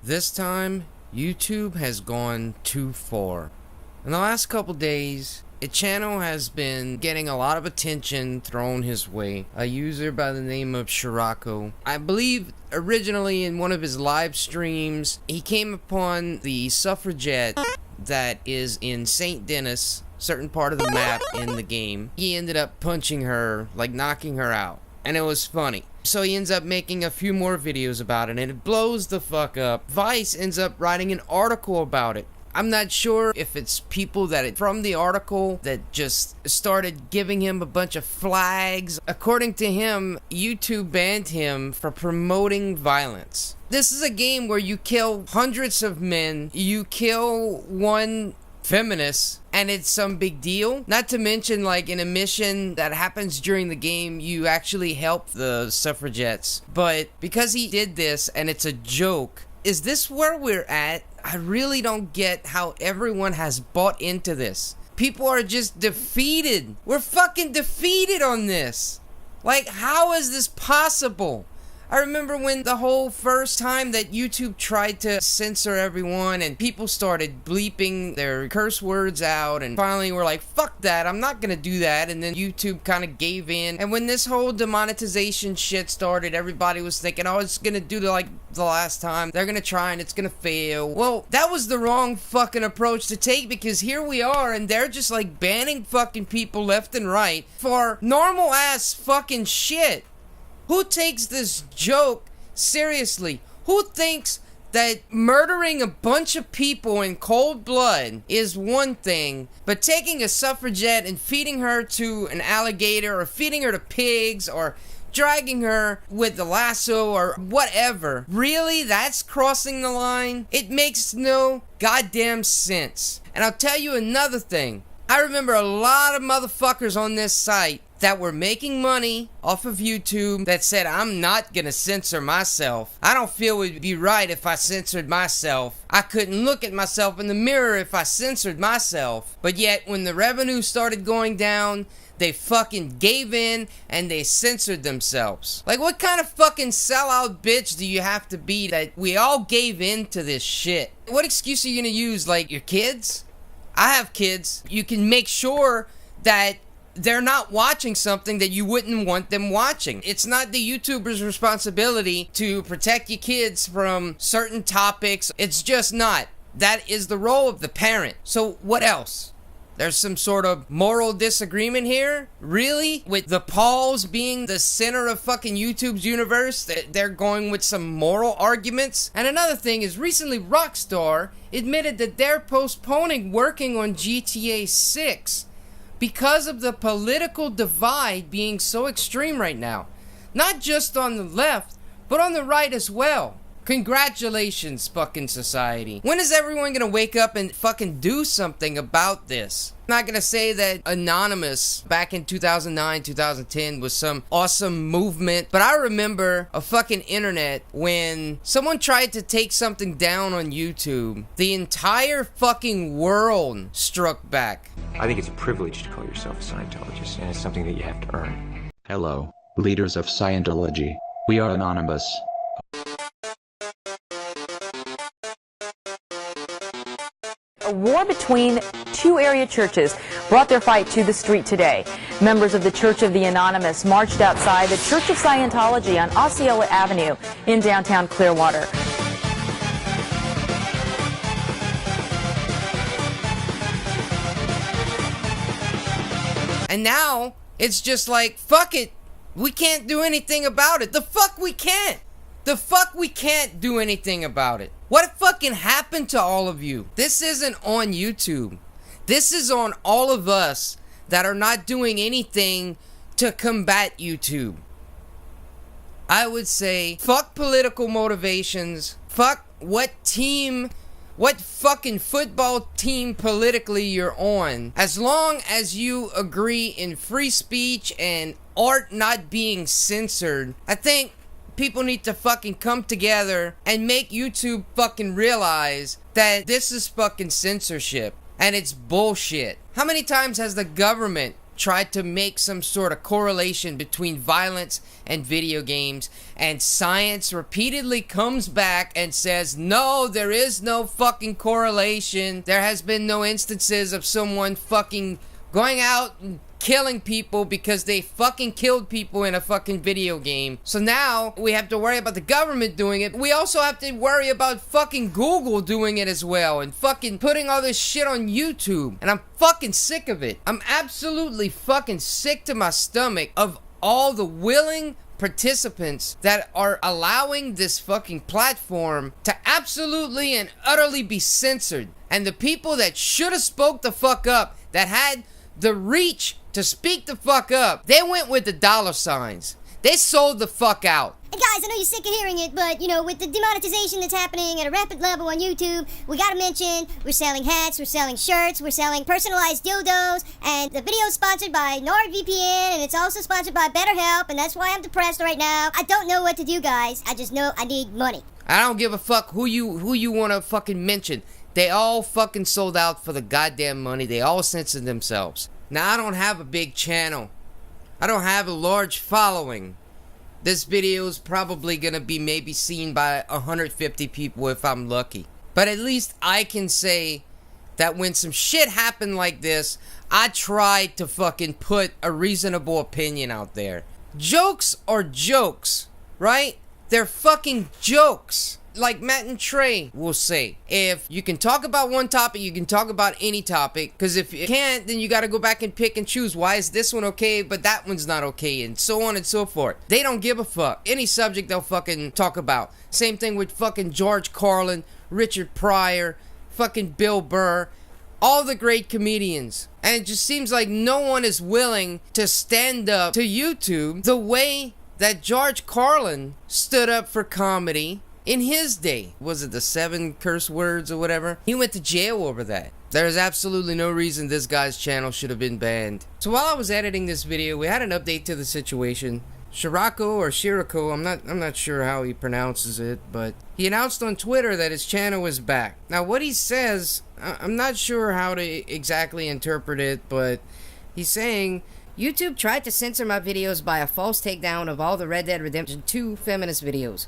This time, YouTube has gone too far. In the last couple days, a channel has been getting a lot of attention thrown his way. A user by the name of Shirako. I believe originally in one of his live streams, he came upon the suffragette that is in St. Denis, certain part of the map in the game. He ended up punching her, like knocking her out. And it was funny. So he ends up making a few more videos about it, and it blows the fuck up. Vice ends up writing an article about it. I'm not sure if it's people from the article that just started giving him a bunch of flags. According to him, YouTube banned him for promoting violence. This is a game where you kill hundreds of men, you kill one feminist, and it's some big deal. Not to mention, like, in a mission that happens during the game, you actually help the suffragettes. But because he did this and it's a joke, is this where we're at? I really don't get how everyone has bought into this. People are just defeated. We're fucking defeated on this. Like, how is this possible? I remember when the whole first time that YouTube tried to censor everyone and people started bleeping their curse words out, and finally were like, fuck that, I'm not gonna do that, and then YouTube kind of gave in. And when this whole demonetization shit started, everybody was thinking, oh, it's gonna do like the last time, they're gonna try and it's gonna fail. Well, that was the wrong fucking approach to take, because here we are and they're just like banning fucking people left and right for normal ass fucking shit. Who takes this joke seriously? Who thinks that murdering a bunch of people in cold blood is one thing, but taking a suffragette and feeding her to an alligator, or feeding her to pigs, or dragging her with the lasso or whatever, really, that's crossing the line? It makes no goddamn sense. And I'll tell you another thing. I remember a lot of motherfuckers on this site that were making money off of YouTube that said, I'm not gonna censor myself. I don't feel it would be right if I censored myself. I couldn't look at myself in the mirror if I censored myself. But yet, when the revenue started going down, they fucking gave in and they censored themselves. Like, what kind of fucking sellout bitch do you have to be that we all gave in to this shit? What excuse are you gonna use? Like, your kids? I have kids. You can make sure that they're not watching something that you wouldn't want them watching. It's not the YouTuber's responsibility to protect your kids from certain topics. It's just not. That is the role of the parent. So what else? There's some sort of moral disagreement here? Really? With the Pauls being the center of fucking YouTube's universe, they're going with some moral arguments? And another thing is, recently Rockstar admitted that they're postponing working on GTA 6 because of the political divide being so extreme right now. Not just on the left, but on the right as well. Congratulations, fucking society. When is everyone gonna wake up and fucking do something about this? I'm not gonna say that Anonymous back in 2009, 2010 was some awesome movement, but I remember a fucking internet when someone tried to take something down on YouTube, the entire fucking world struck back. I think it's a privilege to call yourself a Scientologist, and it's something that you have to earn. Hello, leaders of Scientology. We are anonymous. A war between two area churches brought their fight to the street today. Members of the Church of the Anonymous marched outside the Church of Scientology on Osceola Avenue in downtown Clearwater. And now, it's just like, fuck it. We can't do anything about it. The fuck we can't. The fuck we can't do anything about it. What fucking happened to all of you? This isn't on YouTube. This is on all of us that are not doing anything to combat YouTube. I would say, fuck political motivations. Fuck what fucking football team politically you're on. As long as you agree in free speech and art not being censored, I think people need to fucking come together and make YouTube fucking realize that this is fucking censorship and it's bullshit. How many times has the government tried to make some sort of correlation between violence and video games, and science repeatedly comes back and says, no, there is no fucking correlation. There has been no instances of someone fucking going out and killing people because they fucking killed people in a fucking video game. So now we have to worry about the government doing it. We also have to worry about fucking Google doing it as well, and fucking putting all this shit on YouTube. And I'm fucking sick of it. I'm absolutely fucking sick to my stomach of all the willing participants that are allowing this fucking platform to absolutely and utterly be censored. And the people that should have spoke the fuck up, that had the reach to speak the fuck up, they went with the dollar signs. They sold the fuck out. And guys, I know you're sick of hearing it, but, you know, with the demonetization that's happening at a rapid level on YouTube, we gotta mention we're selling hats, we're selling shirts, we're selling personalized dildos, and the video's sponsored by NordVPN, and it's also sponsored by BetterHelp, and that's why I'm depressed right now. I don't know what to do, guys. I just know I need money. I don't give a fuck who you wanna fucking mention. They all fucking sold out for the goddamn money. They all censored themselves. Now, I don't have a big channel. I don't have a large following. This video is probably gonna be maybe seen by 150 people if I'm lucky. But at least I can say that when some shit happened like this, I tried to fucking put a reasonable opinion out there. Jokes are jokes, right? They're fucking jokes. Like Matt and Trey will say, if you can talk about one topic, you can talk about any topic. Because if you can't, then you got to go back and pick and choose. Why is this one okay, but that one's not okay? And so on and so forth. They don't give a fuck. Any subject they'll fucking talk about. Same thing with fucking George Carlin, Richard Pryor, fucking Bill Burr. All the great comedians. And it just seems like no one is willing to stand up to YouTube the way that George Carlin stood up for comedy in his day. Was it the 7 curse words or whatever? He went to jail over that. There's absolutely no reason this guy's channel should have been banned. So while I was editing this video, we had an update to the situation. Shirako, I'm not sure how he pronounces it, but he announced on Twitter that his channel is back. Now what he says, I'm not sure how to exactly interpret it, but he's saying, YouTube tried to censor my videos by a false takedown of all the Red Dead Redemption 2 feminist videos.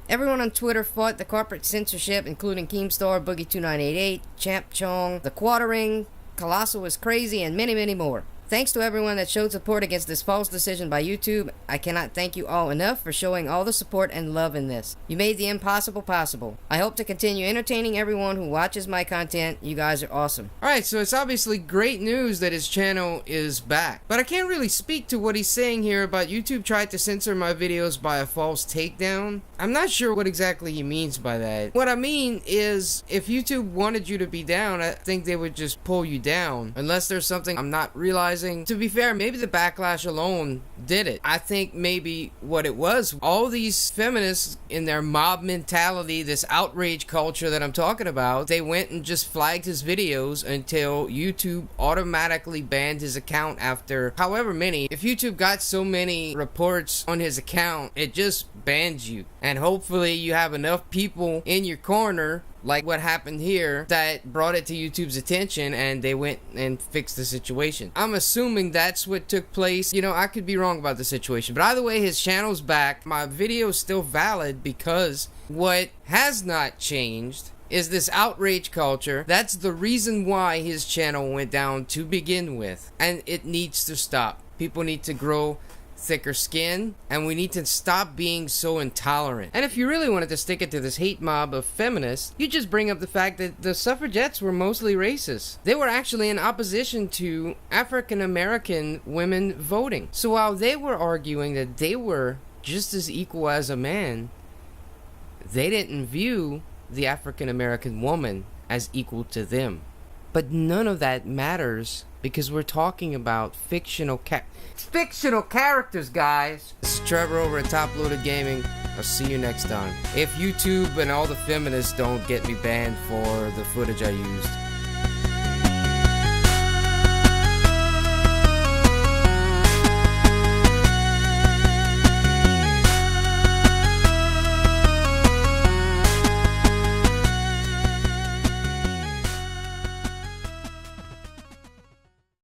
Everyone on Twitter fought the corporate censorship, including Keemstar, Boogie2988, Champ Chong, The Quartering, Colossal is Crazy, and many, many more. Thanks to everyone that showed support against this false decision by YouTube. I cannot thank you all enough for showing all the support and love in this. You made the impossible possible. I hope to continue entertaining everyone who watches my content. You guys are awesome. Alright, so it's obviously great news that his channel is back. But I can't really speak to what he's saying here about YouTube tried to censor my videos by a false takedown. I'm not sure what exactly he means by that. What I mean is, if YouTube wanted you to be down, I think they would just pull you down. Unless there's something I'm not realizing. To be fair, maybe the backlash alone did it. I think maybe what it was, all these feminists in their mob mentality, this outrage culture that I'm talking about, they went and just flagged his videos until YouTube automatically banned his account after however many. If YouTube got so many reports on his account, it just bans you. And hopefully you have enough people in your corner, like what happened here, that brought it to YouTube's attention and they went and fixed the situation. I'm assuming that's what took place. You know, I could be wrong about the situation, but either way, his channel's back. My video's still valid because what has not changed is this outrage culture. That's the reason why his channel went down to begin with, and it needs to stop. People need to grow thicker skin, and we need to stop being so intolerant. And if you really wanted to stick it to this hate mob of feminists, you just bring up the fact that the suffragettes were mostly racist. They were actually in opposition to African American women voting. So while they were arguing that they were just as equal as a man, they didn't view the African American woman as equal to them. But none of that matters because we're talking about fictional characters, guys. This is Trevor over at Toploaded Gaming. I'll see you next time. If YouTube and all the feminists don't get me banned for the footage I used.